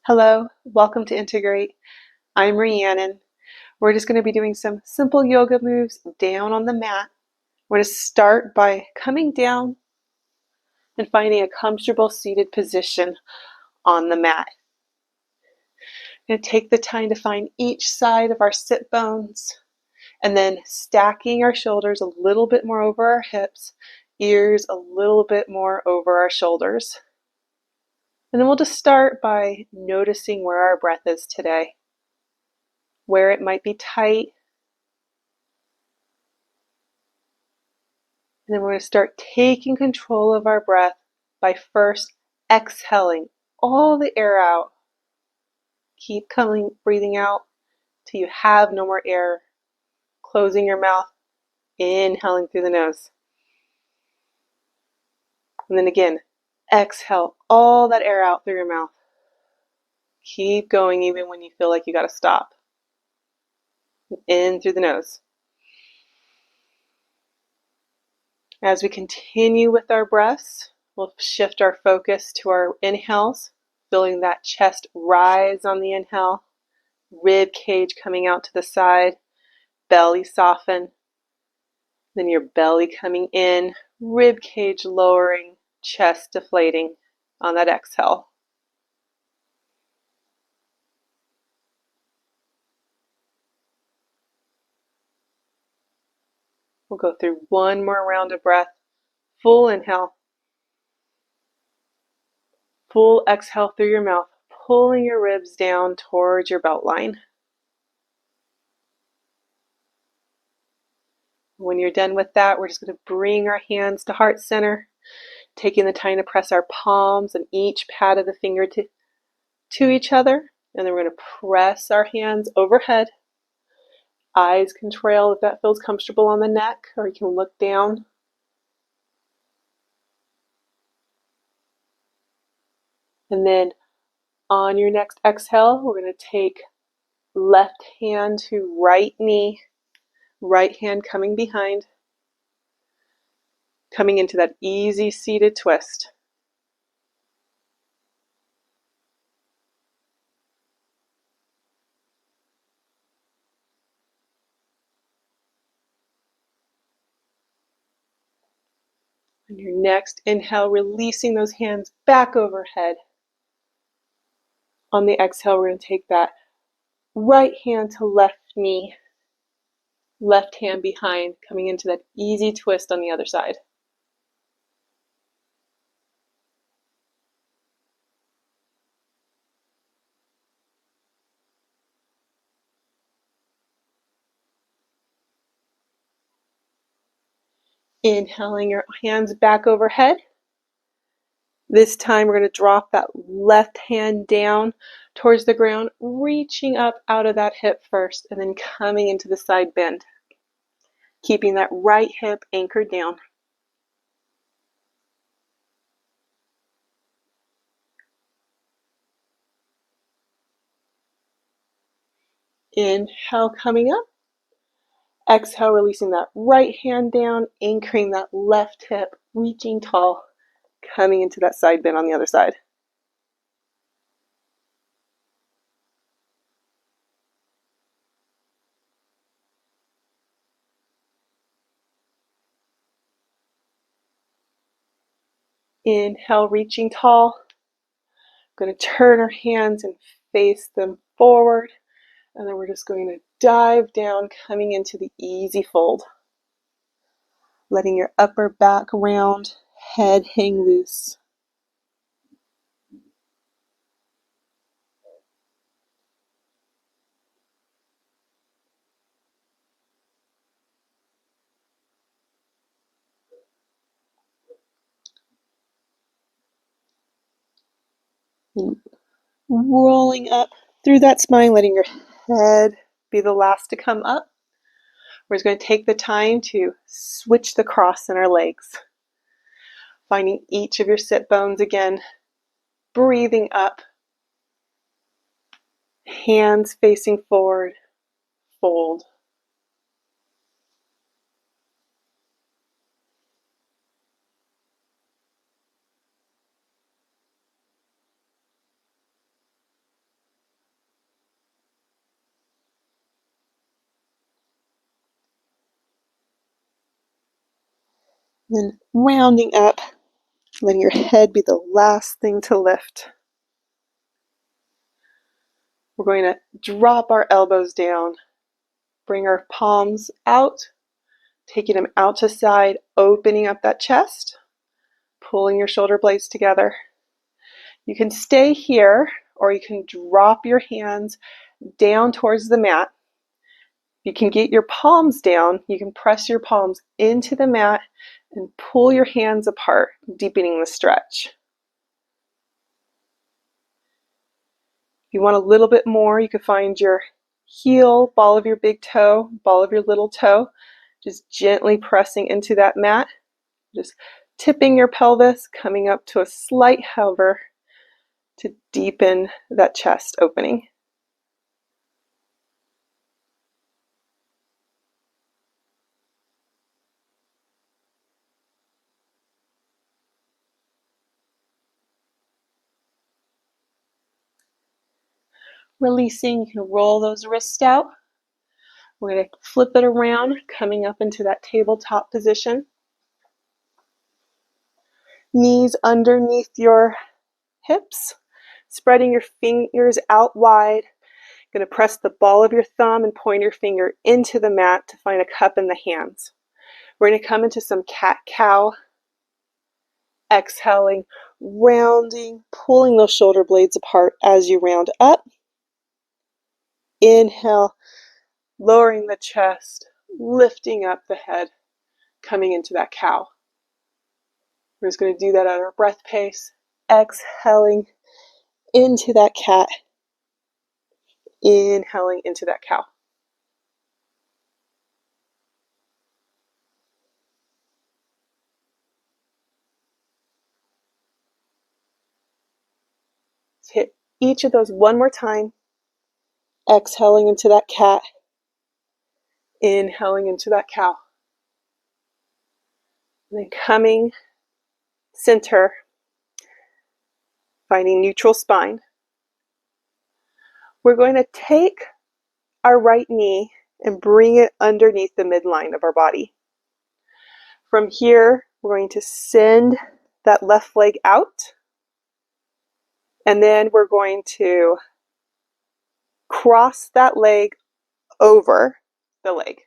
Hello, welcome to Integrate. I'm Rhiannon. We're just going to be doing some simple yoga moves down on the mat. We're going to start by coming down and finding a comfortable seated position on the mat. We're going to take the time to find each side of our sit bones and then stacking our shoulders a little bit more over our hips, ears a little bit more over our shoulders. And then we'll just start by noticing where our breath is today, where it might be tight. And then we're going to start taking control of our breath by first exhaling all the air out. Keep breathing out till you have no more air. Closing your mouth, inhaling through the nose. And then again, exhale all that air out through your mouth. Keep going even when you feel like you got to stop. In through the nose. As we continue with our breaths, we'll shift our focus to our inhales, feeling that chest rise on the inhale, rib cage coming out to the side, belly soften, then your belly coming in, rib cage lowering, chest deflating on that exhale. We'll go through one more round of breath. Full inhale. Full exhale through your mouth, pulling your ribs down towards your belt line. When you're done with that, we're just going to bring our hands to heart center, taking the time to press our palms and each pad of the finger to each other. And then we're going to press our hands overhead. Eyes can trail if that feels comfortable on the neck, or you can look down. And then on your next exhale, we're going to take left hand to right knee, right hand coming behind, coming into that easy seated twist. On your next inhale, releasing those hands back overhead. On the exhale, we're going to take that right hand to left knee, left hand behind, coming into that easy twist on the other side. Inhaling your hands back overhead. This time we're going to drop that left hand down towards the ground, reaching up out of that hip first, and then coming into the side bend. Keeping that right hip anchored down. Inhale, coming up. Exhale, releasing that right hand down, anchoring that left hip, reaching tall, coming into that side bend on the other side. Inhale, reaching tall. Going to turn our hands and face them forward. And then we're just going to dive down, coming into the easy fold. Letting your upper back round, head hang loose. And rolling up through that spine, letting your head be the last to come up. We're just going to take the time to switch the cross in our legs. Finding each of your sit bones again. Breathing up. Hands facing forward. Fold. Then rounding up, letting your head be the last thing to lift. We're going to drop our elbows down, bring our palms out, taking them out to side, opening up that chest, pulling your shoulder blades together. You can stay here, or you can drop your hands down towards the mat. You can get your palms down. You can press your palms into the mat and pull your hands apart, deepening the stretch. If you want a little bit more, you can find your heel, ball of your big toe, ball of your little toe, just gently pressing into that mat, just tipping your pelvis, coming up to a slight hover to deepen that chest opening. Releasing, you can roll those wrists out. We're going to flip it around, coming up into that tabletop position. Knees underneath your hips, spreading your fingers out wide. You're going to press the ball of your thumb and pointer finger into the mat to find a cup in the hands. We're going to come into some cat-cow. Exhaling, rounding, pulling those shoulder blades apart as you round up. Inhale, lowering the chest, lifting up the head, coming into that cow. We're just going to do that at our breath pace. Exhaling into that cat. Inhaling into that cow. Let's hit each of those one more time. Exhaling into that cat. Inhaling into that cow. And then coming center, finding neutral spine. We're going to take our right knee and bring it underneath the midline of our body. From here, we're going to send that left leg out, and then we're going to cross that leg over the leg.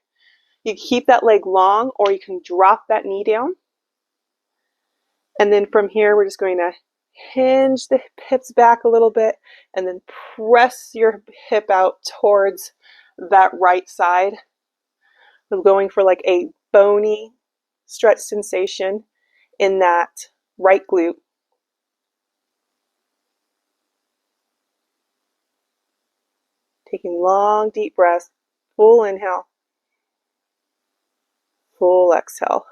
You can keep that leg long, or you can drop that knee down. And then from here, we're just going to hinge the hips back a little bit, and then press your hip out towards that right side. We're going for like a bony stretch sensation in that right glute. Taking long, deep breaths, full inhale, full exhale.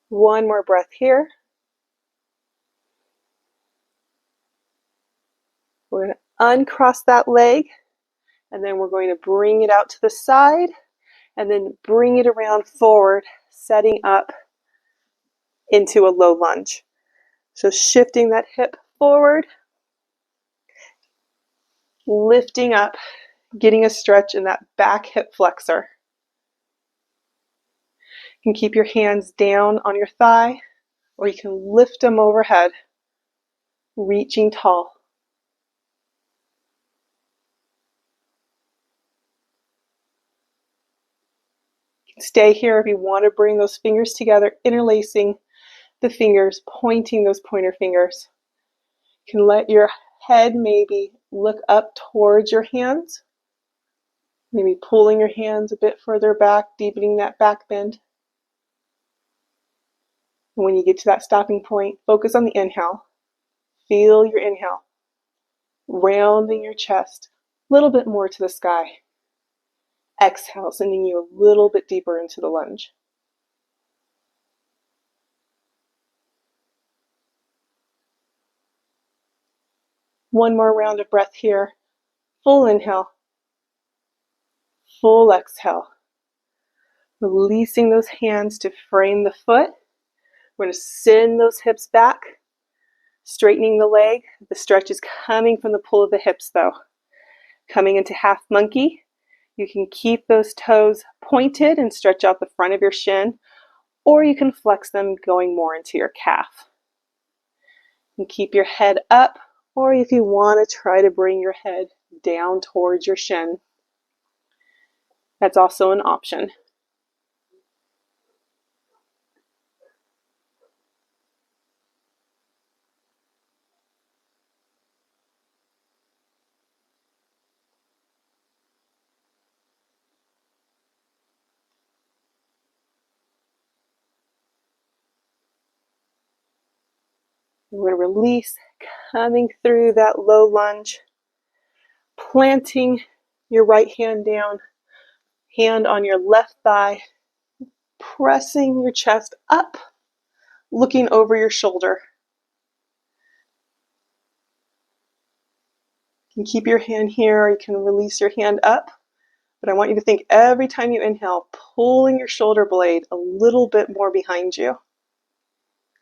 One more breath here. We're going to uncross that leg, and then we're going to bring it out to the side, and then bring it around forward, setting up into a low lunge. So shifting that hip forward, lifting up, getting a stretch in that back hip flexor. You can keep your hands down on your thigh, or you can lift them overhead, reaching tall. You can stay here if you want to bring those fingers together, interlacing the fingers, pointing those pointer fingers. You can let your head maybe look up towards your hands, maybe pulling your hands a bit further back, deepening that back bend. And when you get to that stopping point, focus on the inhale. Feel your inhale, rounding your chest a little bit more to the sky. Exhale, sending you a little bit deeper into the lunge. One more round of breath here. Full inhale, full exhale. Releasing those hands to frame the foot. We're going to send those hips back, straightening the leg. The stretch is coming from the pull of the hips though. Coming into half monkey, you can keep those toes pointed and stretch out the front of your shin, or you can flex them going more into your calf. And keep your head up, or if you want to try to bring your head down towards your shin, that's also an option. We're going to release, coming through that low lunge, planting your right hand down, hand on your left thigh, pressing your chest up, looking over your shoulder. You can keep your hand here, or you can release your hand up. But I want you to think every time you inhale, pulling your shoulder blade a little bit more behind you.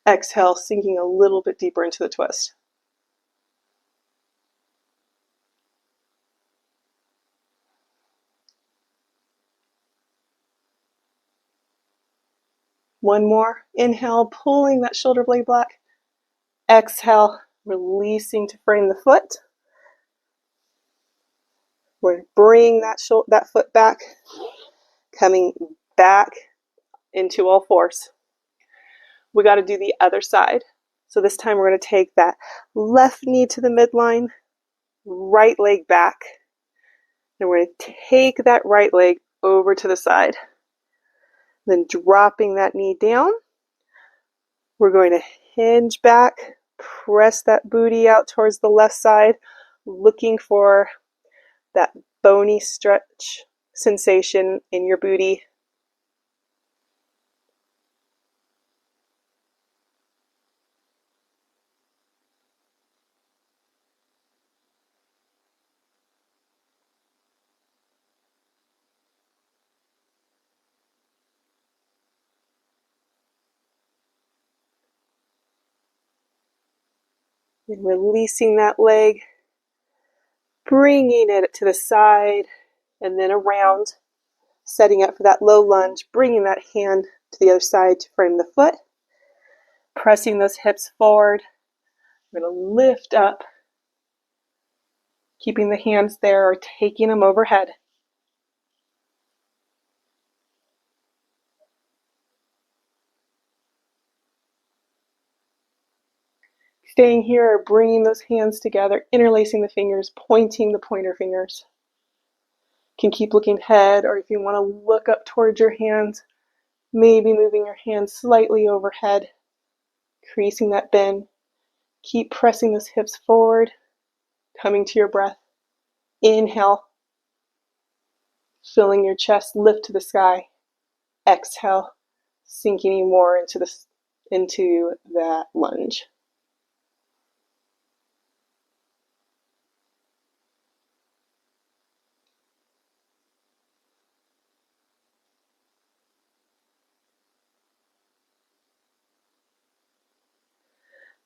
Exhale, sinking a little bit deeper into the twist. One more. Inhale, pulling that shoulder blade back. Exhale, releasing to frame the foot. We're going to bring that foot back, coming back into all fours. We got to do the other side. So this time we're going to take that left knee to the midline, right leg back. And we're going to take that right leg over to the side. Then dropping that knee down, we're going to hinge back, press that booty out towards the left side, looking for that bony stretch sensation in your booty. And releasing that leg, bringing it to the side and then around, setting up for that low lunge, bringing that hand to the other side to frame the foot, pressing those hips forward. We're going to lift up, keeping the hands there or taking them overhead. Staying here, bringing those hands together, interlacing the fingers, pointing the pointer fingers. You can keep looking ahead, or if you want to look up towards your hands, maybe moving your hands slightly overhead, creasing that bend. Keep pressing those hips forward, coming to your breath. Inhale, filling your chest, lift to the sky. Exhale, sinking more into that lunge.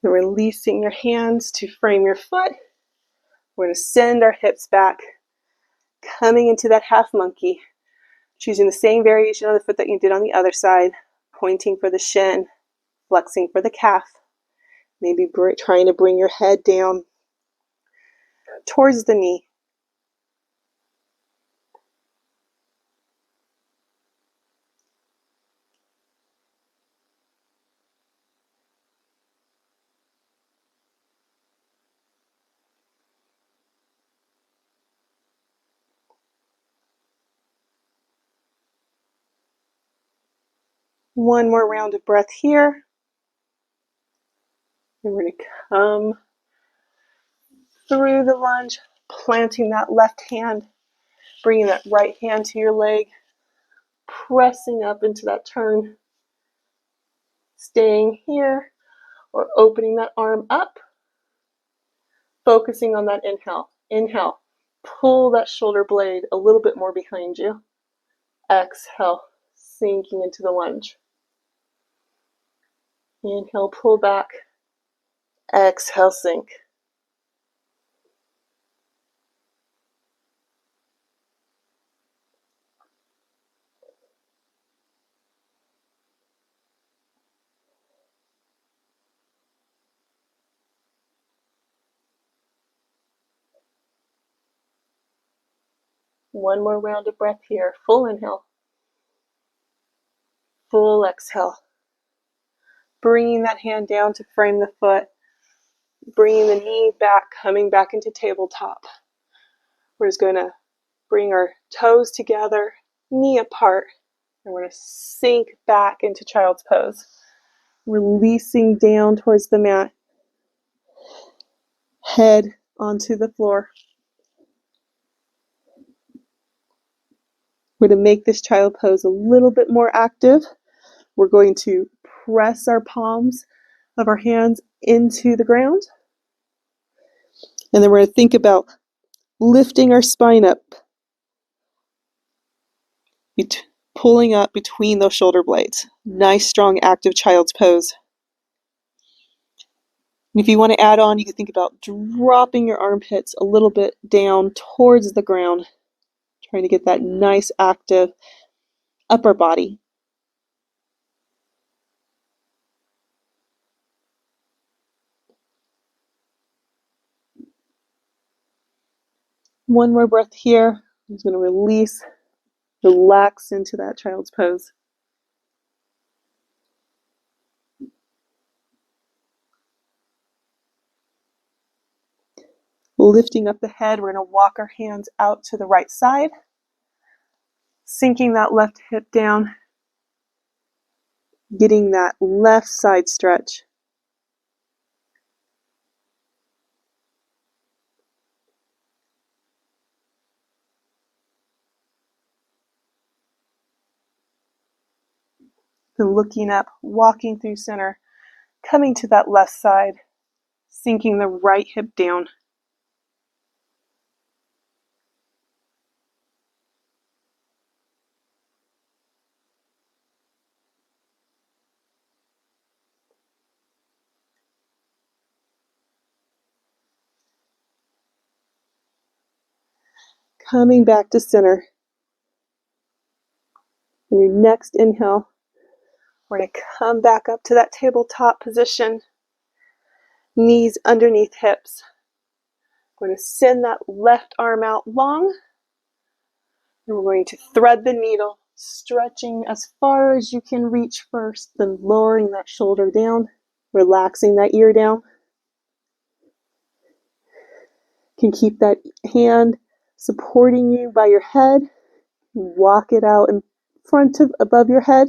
Then releasing your hands to frame your foot. We're going to send our hips back, coming into that half monkey, choosing the same variation on the foot that you did on the other side, pointing for the shin, flexing for the calf, maybe trying to bring your head down towards the knee. One more round of breath here. And we're going to come through the lunge, planting that left hand, bringing that right hand to your leg, pressing up into that turn, staying here, or opening that arm up, focusing on that inhale. Inhale, pull that shoulder blade a little bit more behind you. Exhale, sinking into the lunge. Inhale, pull back. Exhale, sink. One more round of breath here. Full inhale. Full exhale. Bringing that hand down to frame the foot. Bringing the knee back, coming back into tabletop. We're just going to bring our toes together, knee apart, and we're going to sink back into child's pose. Releasing down towards the mat. Head onto the floor. We're going to make this child pose a little bit more active. We're going to press our palms of our hands into the ground. And then we're going to think about lifting our spine up, pulling up between those shoulder blades. Nice, strong, active child's pose. And if you want to add on, you can think about dropping your armpits a little bit down towards the ground, trying to get that nice, active upper body. One more breath here. I'm just going to release, relax into that child's pose. Lifting up the head, we're going to walk our hands out to the right side, sinking that left hip down, getting that left side stretch. Then looking up, walking through center, coming to that left side, sinking the right hip down. Coming back to center. On your next inhale, we're going to come back up to that tabletop position. Knees underneath hips. We're going to send that left arm out long. And we're going to thread the needle, stretching as far as you can reach first, then lowering that shoulder down, relaxing that ear down. You can keep that hand supporting you by your head. Walk it out in front of above your head.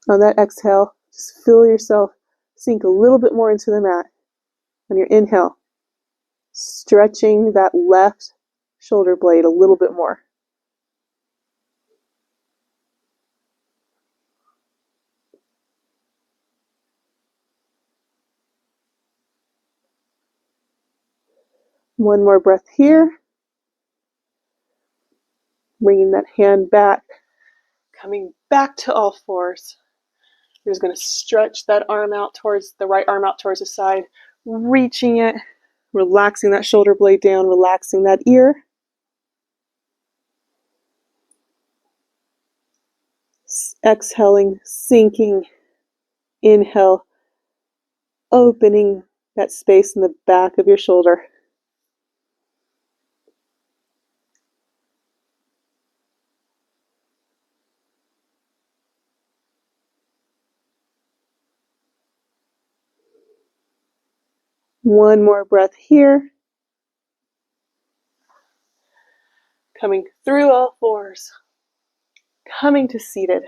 On that exhale, just feel yourself sink a little bit more into the mat. On your inhale, stretching that left shoulder blade a little bit more. One more breath here. Bringing that hand back, coming back to all fours. You're just going to stretch that arm out towards the right arm out towards the side, reaching it, relaxing that shoulder blade down, relaxing that ear. Exhaling, sinking. Inhale, opening that space in the back of your shoulder. One more breath here. Coming through all fours. Coming to seated.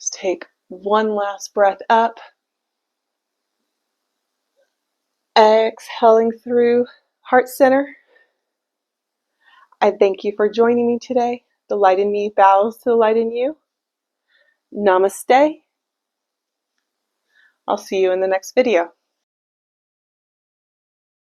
Just take one last breath up. Exhaling through heart center. I thank you for joining me today. The light in me bows to the light in you. Namaste. I'll see you in the next video.